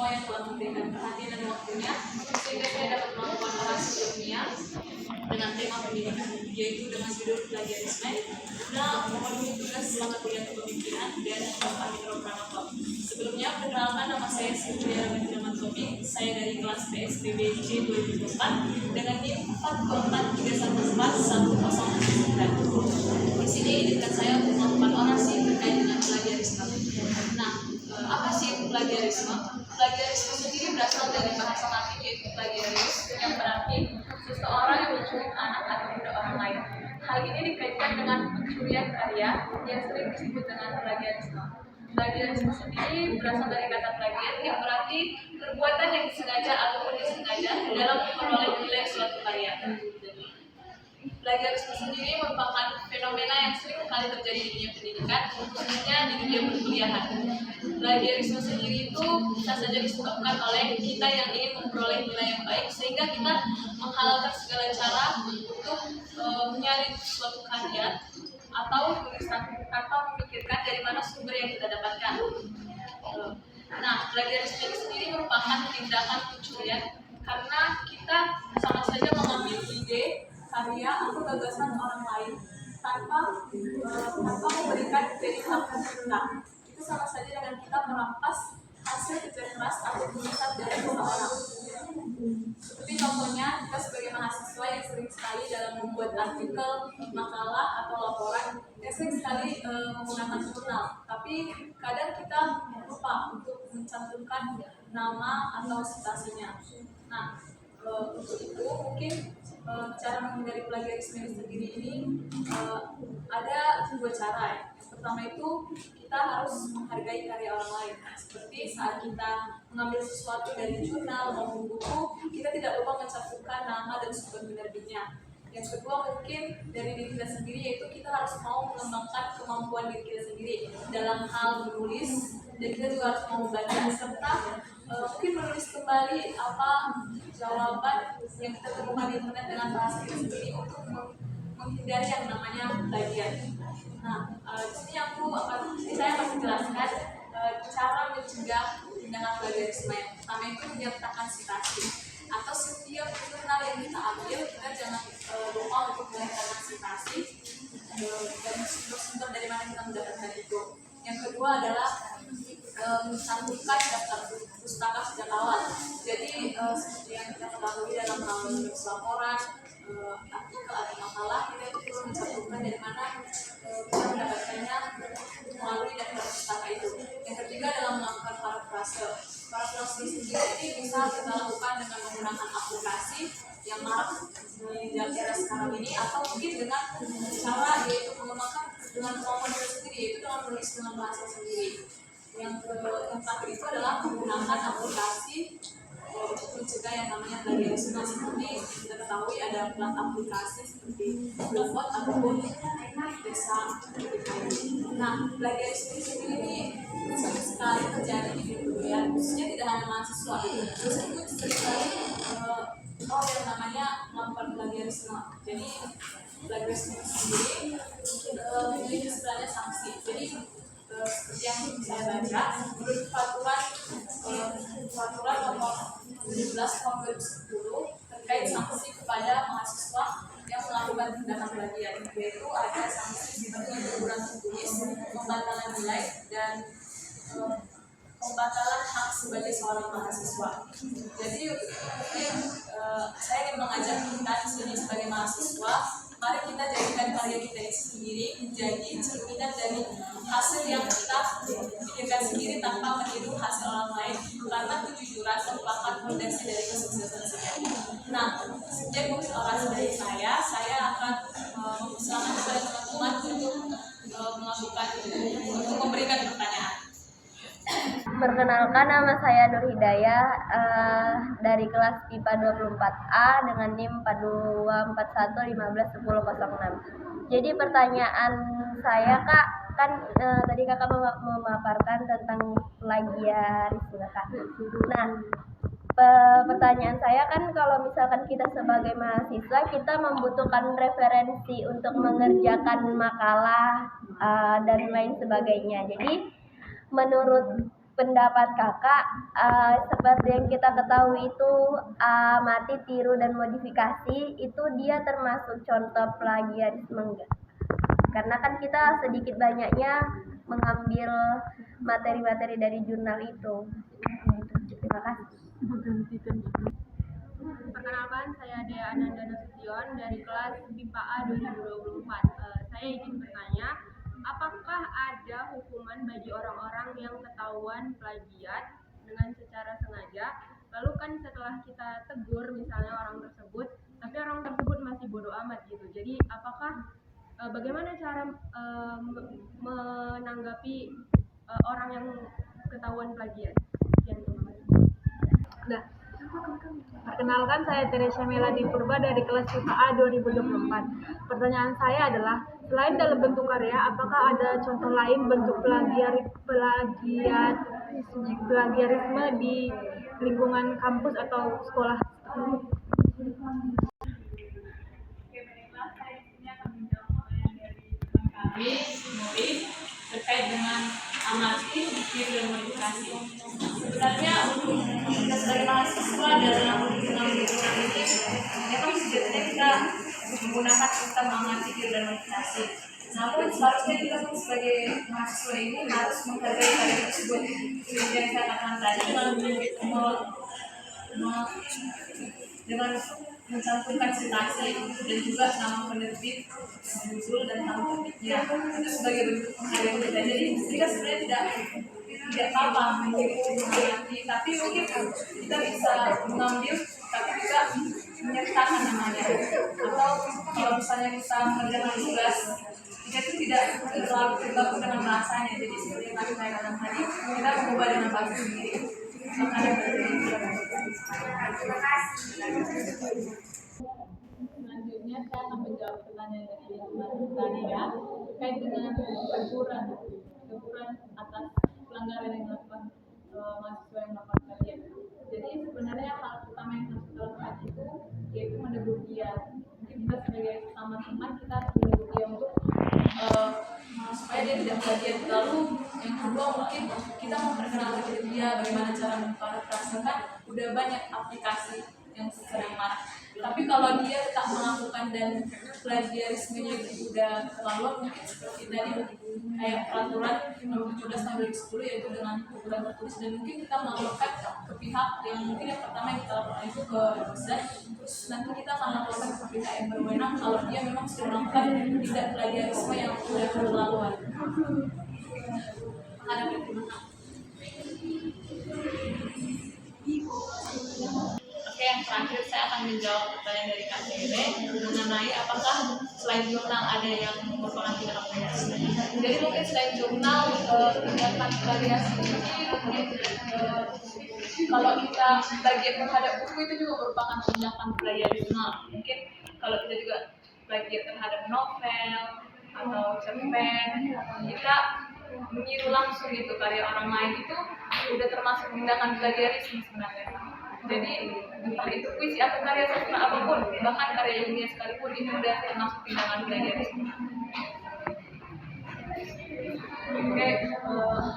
semua yang telah memberikan perhatian dan waktunya sehingga saya dapat melakukan orasi ilmiah dengan tema pendidikan, yaitu dengan judul plagiarisme. Nah, memenuhi tugas selama kuliah kepemimpinan dan Pak Mitra Pranoto. Sebelumnya, perkenalkan, nama saya Sylvia Rahmantomi. Saya dari kelas PSBB J 2004 dengan NIM 443141069. Di sini izinkan saya untuk melakukan orasi terkait dengan plagiarisme. Nah, apa sih itu plagiarisme? Plagiarisme sendiri berasal dari bahasa Latin yaitu plagiaris, yang berarti seseorang yang mencuri anak atau benda orang lain. Hal ini dikaitkan dengan pencurian karya yang sering disebut dengan plagiarisme. Plagiarisme sendiri berasal dari kata plagiat yang berarti perbuatan yang disengaja ataupun disengaja dalam memperoleh nilai suatu karya. Plagiarisme sendiri merupakan fenomena yang sering kali terjadi di dunia pendidikan, khususnya di dunia perkuliahan. Plagiarisme sendiri itu bisa saja disebabkan oleh kita yang ingin memperoleh nilai yang baik, sehingga kita menghalalkan segala cara untuk mencari suatu karya atau tulisan tanpa memikirkan dari mana sumber yang kita dapatkan. Nah, plagiarisme ini sendiri merupakan tindakan pencurian karena kita sama saja mengambil ide, karya atau gagasan orang lain tanpa memberikan jadi hak kita. Itu sama saja dengan kita merampas hasil kerja keras atau tulisan dari seseorang. Seperti contohnya, kita sebagai mahasiswa yang sering sekali dalam membuat artikel, makalah, atau laporan, yang sering sekali menggunakan jurnal. Tapi kadang kita lupa untuk mencantumkan nama atau citasinya. Nah, untuk itu mungkin cara menghindari plagiarisme sendiri ini ada dua cara ya. Yang pertama itu kita harus menghargai karya orang lain. Seperti saat kita mengambil sesuatu dari jurnal maupun buku, kita tidak lupa mencantumkan nama dan sumber penerbitnya. Yang kedua mungkin dari diri kita sendiri, yaitu kita harus mau mengembangkan kemampuan diri kita sendiri dalam hal menulis, dan kita juga harus mau membaca serta mungkin menulis kembali apa jawaban yang kita temukan di internet dengan bahasa kita sendiri untuk menghindari yang namanya plagiat. Nah, di sini saya akan menjelaskan cara mencegah tindakan plagiarisme. Yang pertama itu menyertakan citasi, atau setiap jurnal yang kita ambil kita jangan lupa untuk menyertakan citasi dan sumber dari mana kita mendapatkan itu. Yang kedua adalah mencantumkan daftar pustaka sejak awal. Jadi seperti yang kita ketahui dalam menulis laporan, artikel atau makalah, kita itu perlu mencantumkan dari mana kita mendapatkannya melalui daftar pustaka itu. Yang ketiga adalah melakukan parafrase. Parafrase sendiri ini bisa kita lakukan dengan menggunakan aplikasi yang marak di era sekarang ini, atau mungkin dengan cara yaitu mengembangkan dengan kemampuan kita sendiri, yaitu dengan menulis dengan bahasa sendiri. Yang terakhir itu adalah menggunakan aplikasi untuk mencegah yang namanya plagiarisme. Seperti kita ketahui ada plat aplikasi seperti Blogspot ataupun Desa. Nah, plagiarisme sendiri ini sering sekali terjadi di dunia, khususnya tidak hanya mahasiswa. Terus itu sering sekali yang namanya melakukan plagiarisme. Jadi plagiarisme sendiri memiliki sebenarnya sanksi. Jadi seperti yang saya baca, menurut peraturan nomor 17 tahun 2010 terkait sanksi kepada mahasiswa yang melakukan tindakan plagiat, yaitu ada sanksi seperti teguran tertulis, pembatalan nilai, dan pembatalan hak sebagai seorang mahasiswa. Jadi mungkin saya ingin mengajak kita di sini sebagai mahasiswa, mari kita jadikan karya kita sendiri menjadi cerminan dari hasil yang kita pikirkan sendiri tanpa meniru hasil orang lain, karena kejujuran merupakan fondasi dari kesuksesan sejati. Nah, sejak orasi dari saya akan mempersilakan kepada teman-teman untuk memberikan pertanyaan. Perkenalkan, nama saya Nur Hidayah dari kelas IPA 24A dengan NIM 4241151006. Jadi pertanyaan saya, Kak, kan tadi Kakak memaparkan tentang plagiarisme, Kak. Nah, pertanyaan saya kan kalau misalkan kita sebagai mahasiswa kita membutuhkan referensi untuk mengerjakan makalah dan lain sebagainya. Jadi menurut pendapat kakak, seperti yang kita ketahui itu amati, tiru, dan modifikasi itu dia termasuk contoh plagiarisme enggak? Karena kan kita sedikit banyaknya mengambil materi-materi dari jurnal itu. Terima kasih. Perkenalkan, saya Dea Ananda Nasution dari kelas MIPA A 2024. Saya ingin bertanya, apakah ada hukuman bagi orang-orang yang ketahuan plagiat dengan secara sengaja? Lalu kan setelah kita tegur misalnya orang tersebut, tapi orang tersebut masih bodoh amat gitu. Jadi apakah bagaimana cara menanggapi orang yang ketahuan plagiat? Sekian, terima kasih. Perkenalkan, saya Teresia Meladi Purba dari kelas MIPA A 2024. Pertanyaan saya adalah, selain dalam bentuk karya, apakah ada contoh lain bentuk plagiarisme di lingkungan kampus atau sekolah? Kami menulis terkait dengan amati, tiru, dan modifikasi. Sebenarnya untuk kita sebagai mahasiswa dalam lingkungan ini, memang sejatinya kita menggunakan sistem amati, tiru, dan modifikasi. Namun seharusnya kita sebagai mahasiswa ini harus menghargai karya tersebut. Seperti yang saya katakan tadi, dengan mencantumkan citasi dan juga nama penerbit, judul, dan nama terbitnya, itu sebagai bentuk penghargaan kita. Jadi kita sebenarnya tidak apa-apa mengamati, tapi mungkin kita bisa mengambil tapi juga menyertakan namanya. Atau kalau misalnya kita mengerjakan tugas, kita itu tidak terlalu terbaku dengan bahasanya. Jadi seperti yang saya katakan tadi, kita mengubah dengan bahasa sendiri. Makanya selanjutnya saya akan menjawab pertanyaan dari tadi ya, terkait dengan teguran atas pelanggaran yang dilakukan mahasiswa yang melakukan kajian. Jadi sebenarnya hal pertama yang harus kita lakukan itu yaitu menegur dia. Mungkin kita sebagai sama teman kita harus menegur dia untuk supaya dia tidak plagiat. Lalu yang kedua mungkin kita memperkenalkan diri dia bagaimana cara memparafrasekan. Udah banyak aplikasi yang sedang marak. Tapi kalau dia tak melakukan dan plagiarismenya itu udah terlalu, mungkin seperti tadi kayak peraturan nomor 17 tahun 2010 yaitu dengan teguran tertulis, dan mungkin kita melaporkan ke pihak yang mungkin yang pertama yang kita laporkan itu ke dosen, terus nanti kita akan laporkan ke pihak yang berwenang kalau dia memang sudah melakukan tindak plagiarisme yang sudah keterlaluan. Oke, yang terakhir saya akan menjawab pertanyaan dari Kak Tere mengenai apakah selain jurnal ada yang merupakan tindakan plagiarisme. Jadi mungkin selain jurnal, tindakan plagiarisme ini mungkin kalau kita plagiat terhadap buku itu juga merupakan tindakan plagiarisme. Mungkin kalau kita juga plagiat terhadap novel atau cerpen, kita meniru langsung gitu karya orang lain, itu udah termasuk tindakan plagiarisme sebenarnya. Jadi entah itu puisi atau karya sastra apapun, bahkan karya ilmiah sekalipun, itu udah termasuk tindakan plagiarisme. Oke,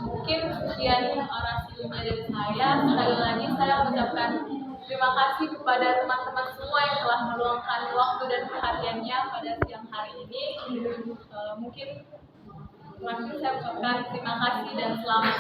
mungkin sekian orasi dari saya. Sekali lagi saya mengucapkan terima kasih kepada teman-teman semua yang telah meluangkan waktu dan perhatiannya pada siang hari ini. Mungkin terakhir saya ucapkan terima kasih dan selamat.